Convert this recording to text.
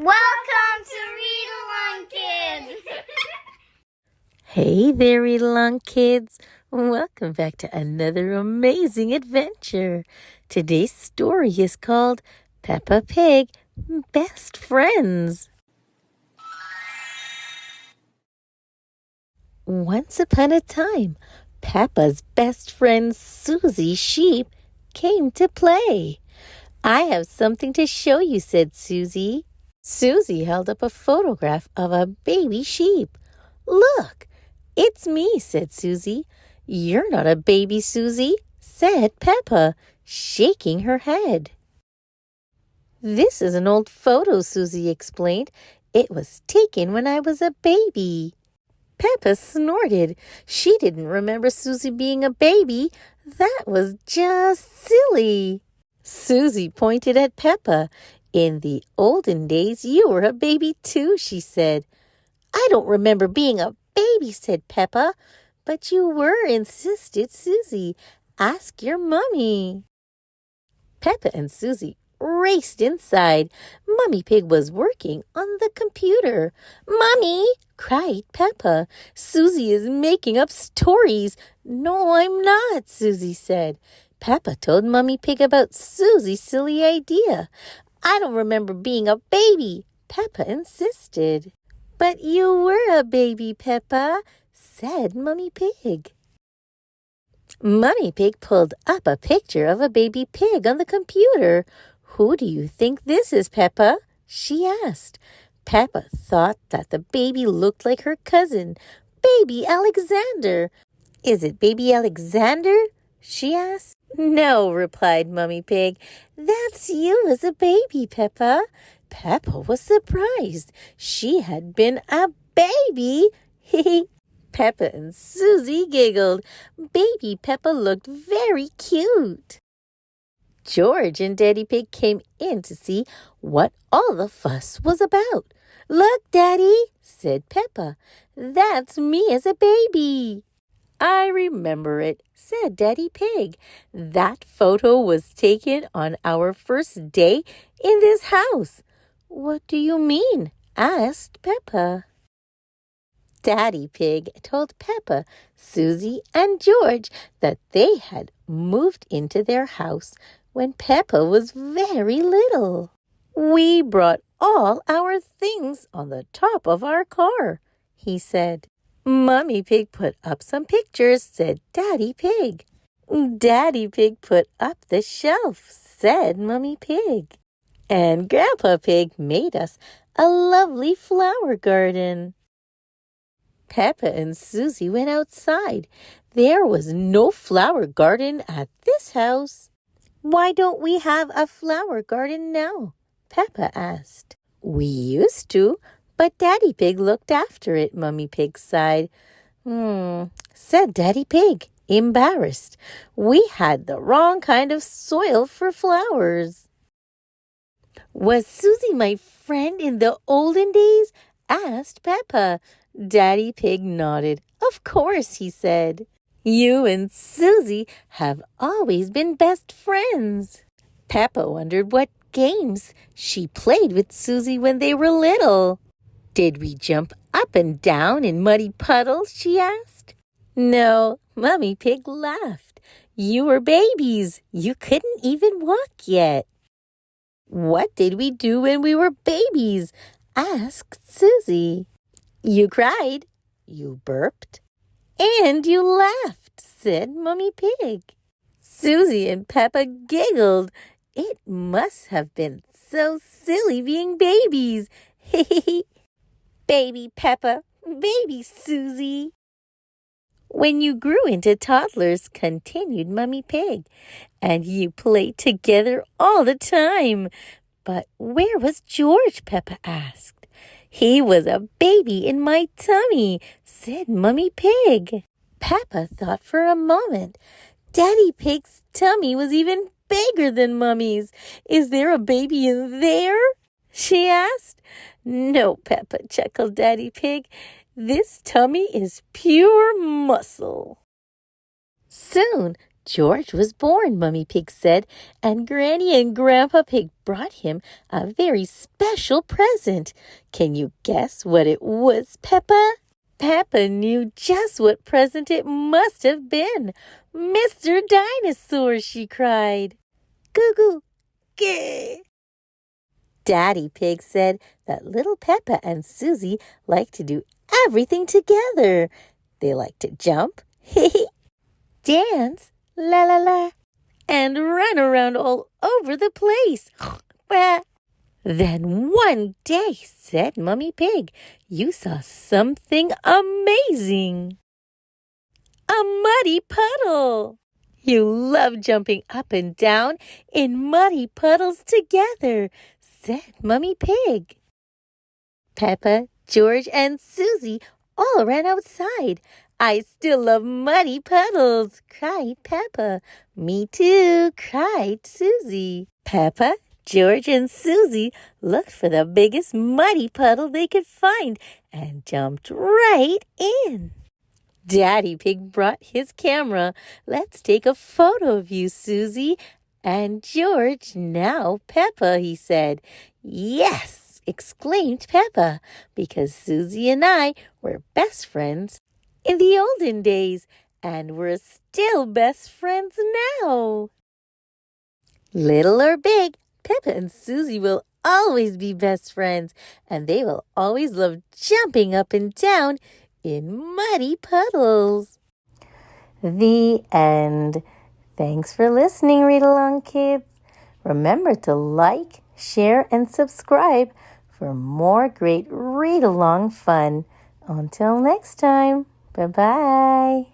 Welcome to Read Along Kids! Hey there, Read Along Kids. Welcome back to another amazing adventure. Today's story is called Peppa Pig, Best Friends. Once upon a time, Peppa's best friend Susie Sheep came to play. I have something to show you, said Susie. Susie held up a photograph of a baby sheep. Look, it's me, said Susie. You're not a baby, Susie, said Peppa, shaking her head. This is an old photo, Susie explained. It was taken when I was a baby. Peppa snorted. She didn't remember Susie being a baby. That was just silly. Susie pointed at Peppa. In the olden days, you were a baby too, she said. I don't remember being a baby, said Peppa. But you were, insisted Susie. Ask your mummy. Peppa and Susie raced inside. Mummy Pig was working on the computer. Mummy, cried Peppa. Susie is making up stories. No, I'm not, Susie said. Peppa told Mummy Pig about Susie's silly idea. I don't remember being a baby, Peppa insisted. But you were a baby, Peppa, said Mummy Pig. Mummy Pig pulled up a picture of a baby pig on the computer. Who do you think this is, Peppa? She asked. Peppa thought that the baby looked like her cousin, Baby Alexander. Is it Baby Alexander? She asked. No, replied Mummy Pig. That's you as a baby, Peppa. Peppa was surprised. She had been a baby. Peppa and Susie giggled. Baby Peppa looked very cute. George and Daddy Pig came in to see what all the fuss was about. Look, Daddy, said Peppa. That's me as a baby. I remember it, said Daddy Pig. That photo was taken on our first day in this house. What do you mean? Asked Peppa. Daddy Pig told Peppa, Susie, and George that they had moved into their house when Peppa was very little. We brought all our things on the top of our car, he said. Mummy Pig put up some pictures, said Daddy Pig. Daddy Pig put up the shelf, said Mummy Pig. And Grandpa Pig made us a lovely flower garden. Peppa and Susie went outside. There was no flower garden at this house. Why don't we have a flower garden now? Peppa asked. We used to, but Daddy Pig looked after it, Mummy Pig sighed. Said Daddy Pig, embarrassed. We had the wrong kind of soil for flowers. Was Susie my friend in the olden days? Asked Peppa. Daddy Pig nodded. Of course, he said. You and Susie have always been best friends. Peppa wondered what games she played with Susie when they were little. Did we jump up and down in muddy puddles? She asked. No, Mummy Pig laughed. You were babies. You couldn't even walk yet. What did we do when we were babies? Asked Susie. You cried, you burped, and you laughed, said Mummy Pig. Susie and Peppa giggled. It must have been so silly being babies. Baby Peppa, baby Susie. When you grew into toddlers, continued Mummy Pig, and you played together all the time. But where was George? Peppa asked. He was a baby in my tummy, said Mummy Pig. Peppa thought for a moment. Daddy Pig's tummy was even bigger than Mummy's. Is there a baby in there? She asked. No, Peppa, chuckled Daddy Pig. This tummy is pure muscle. Soon, George was born, Mummy Pig said, and Granny and Grandpa Pig brought him a very special present. Can you guess what it was, Peppa? Peppa knew just what present it must have been. Mr. Dinosaur, she cried. Goo-goo, gah! Daddy Pig said that little Peppa and Susie like to do everything together. They like to jump, dance, la la la, and run around all over the place. Then one day, said Mummy Pig, you saw something amazing. A muddy puddle. You love jumping up and down in muddy puddles together, said Mummy Pig. Peppa, George, and Susie all ran outside. I still love muddy puddles, cried Peppa. Me too, cried Susie. Peppa, George, and Susie looked for the biggest muddy puddle they could find and jumped right in. Daddy Pig brought his camera. Let's take a photo of you, Susie. And George, now Peppa, he said. Yes, exclaimed Peppa, because Susie and I were best friends in the olden days, and we're still best friends now. Little or big, Peppa and Susie will always be best friends, and they will always love jumping up and down in muddy puddles. The end. Thanks for listening, Read Along Kids. Remember to like, share, and subscribe for more great read-along fun. Until next time, bye-bye.